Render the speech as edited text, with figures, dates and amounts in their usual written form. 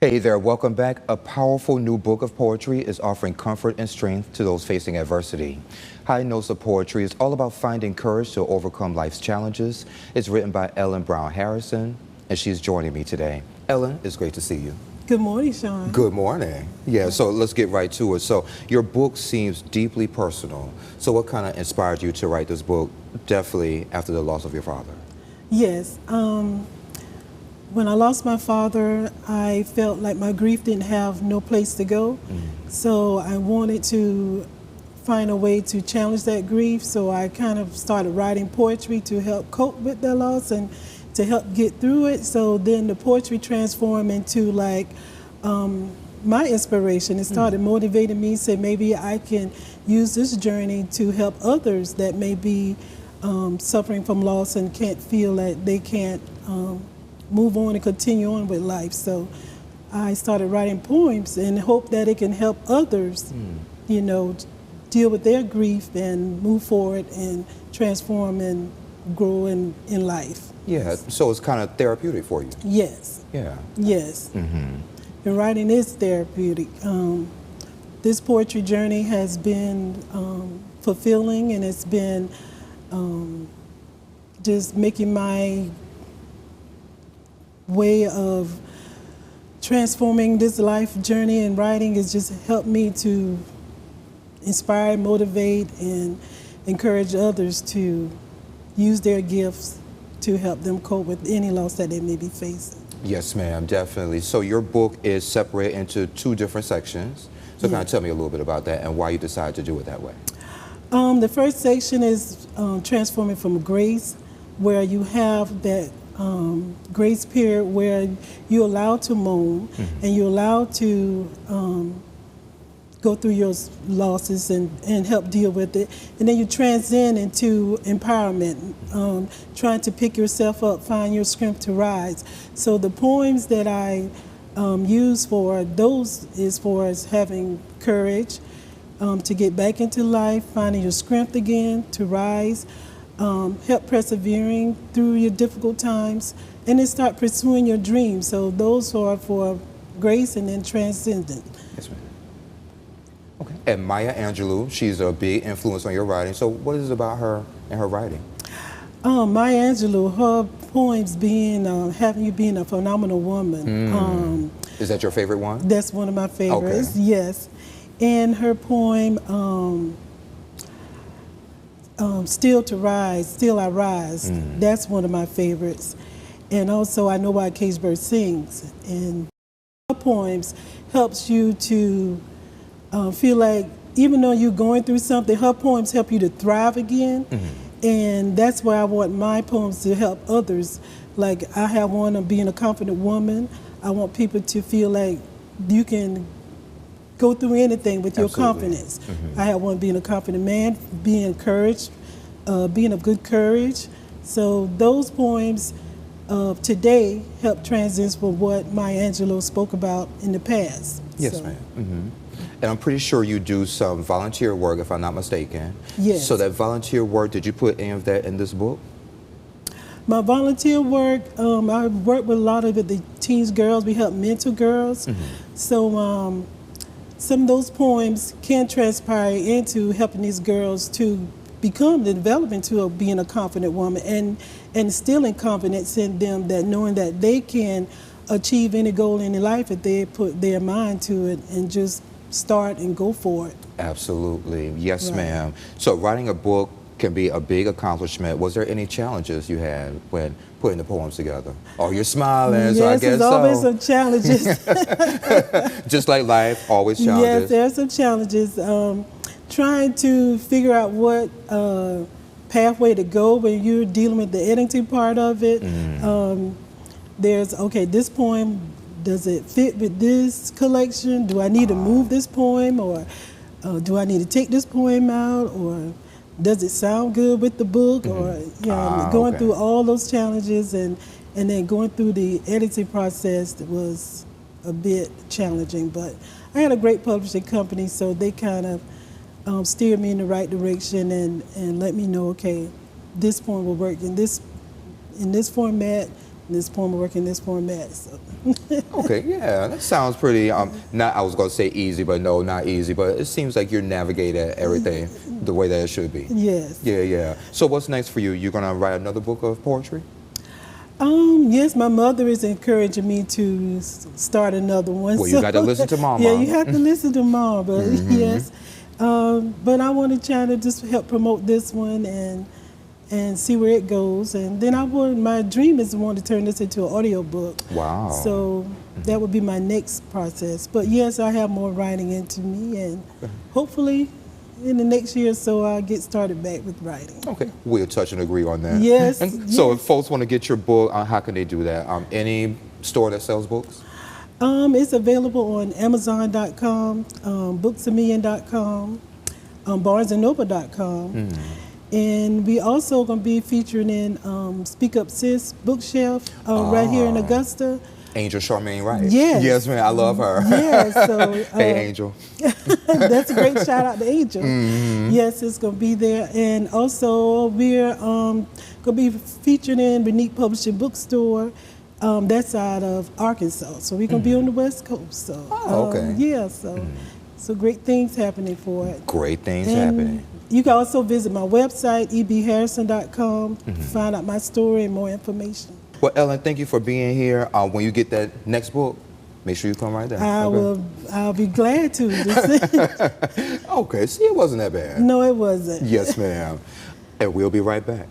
Hey there, welcome back. A powerful new book of poetry is offering comfort and strength to those facing adversity. High Notes of Poetry is all about finding courage to overcome life's challenges. It's written by Ellen Brown Harrison, and she's joining me today. Ellen, it's great to see you. Good morning, Sean. Good morning. Yeah, so let's get right to it. So your book seems deeply personal. So what kind of inspired you to write this book, definitely after the loss of your father? Yes. When I lost my father, I felt like my grief didn't have no place to go. So I wanted to find a way to challenge that grief. So I kind of started writing poetry to help cope with that loss and to help get through it. So then the poetry transformed into like my inspiration. It started motivating me, said maybe I can use this journey to help others that may be suffering from loss and can't feel that they can't move on and continue on with life. So I started writing poems in hope that it can help others, you know, deal with their grief and move forward and transform and grow in life. Yeah, so it's kind of therapeutic for you. Yes. Yeah. Yes. And writing is therapeutic. This poetry journey has been fulfilling, and it's been just making my way of transforming this life journey, and writing has just helped me to inspire, motivate, and encourage others to use their gifts to help them cope with any loss that they may be facing. Yes, ma'am, definitely. So your book is separated into two different sections. So kind of tell me a little bit about that and why you decided to do it that way. The first section is transforming from grace, where you have that grace period where you're allowed to moan and you're allowed to go through your losses and help deal with it. And then you transcend into empowerment, trying to pick yourself up, find your strength to rise. So the poems that I use for those is for us having courage to get back into life, finding your strength again to rise, help persevering through your difficult times, and then start pursuing your dreams. So those are for grace and then transcendent. Yes, ma'am. Okay. And Maya Angelou, she's a big influence on your writing. So what is it about her and her writing? Maya Angelou, her poems being having you being a phenomenal woman. Is that your favorite one? That's one of my favorites. Okay. Yes. And her poem, Still to Rise, Still I Rise, that's one of my favorites. And also I Know Why a Caged Bird Sings. And her poems helps you to feel like even though you're going through something, her poems help you to thrive again. And that's why I want my poems to help others. Like I have one of being a confident woman. I want people to feel like you can go through anything with your confidence. I have one being a confident man, being encouraged, being of good courage. So those poems today help transcend from what Maya Angelou spoke about in the past. Yes, so. ma'am. And I'm pretty sure you do some volunteer work, if I'm not mistaken. Yes. So that volunteer work, did you put any of that in this book? My volunteer work, I work with a lot of the teens, girls. We help mentor girls. So some of those poems can transpire into helping these girls to become the development to being a confident woman and instilling confidence in them, that knowing that they can achieve any goal in their life if they put their mind to it and just start and go for it. Absolutely. Yes, ma'am. So writing a book can be a big accomplishment. Was there any challenges you had when putting the poems together? Oh, you're smiling, Yes, so I guess there's always some challenges. Just like life, always challenges. Yes, there are some challenges. Trying to figure out what pathway to go when you're dealing with the editing part of it. There's, okay, this poem, does it fit with this collection? Do I need to move this poem, or do I need to take this poem out, or does it sound good with the book? Or going through all those challenges and then going through the editing process was a bit challenging. But I had a great publishing company, so they kind of steered me in the right direction and let me know, okay, this poem will work in this format. this format, in this format. So. Okay, yeah, that sounds pretty, not, I was going to say easy, but no, not easy, but it seems like you're navigating everything the way that it should be. Yes. Yeah, yeah. So what's next for you? You're going to write another book of poetry? Yes, my mother is encouraging me to start another one. Well, you got to listen to Mama. Yeah, you have to listen to Mom, but yes. But I want to try to just help promote this one and see where it goes. And then my dream is to want to turn this into an audio book. Wow. So that would be my next process. But yes, I have more writing into me, and hopefully in the next year or so I'll get started back with writing. Okay, we'll touch and agree on that. Yes. And so if folks want to get your book, how can they do that? Any store that sells books? It's available on Amazon.com, Booksamillion.com, BarnesandNoble.com. And we also going to be featuring in Speak Up Sis bookshelf right here in Augusta. Angel Charmaine Wright. Yes. Yes, man, I love her. Yes. So, hey, Angel. That's a great shout out to Angel. Yes, it's going to be there. And also we're going to be featured in Renique Publishing Bookstore. That's out of Arkansas. So we're going to be on the West Coast. So, okay. Yeah, so great things happening for it. Great things And happening. you can also visit my website, ebharrison.com, to find out my story and more information. Well, Ellen, thank you for being here. When you get that next book, make sure you come right there. I'll be glad to. Okay, see, it wasn't that bad. No, it wasn't. Yes, ma'am. And we'll be right back.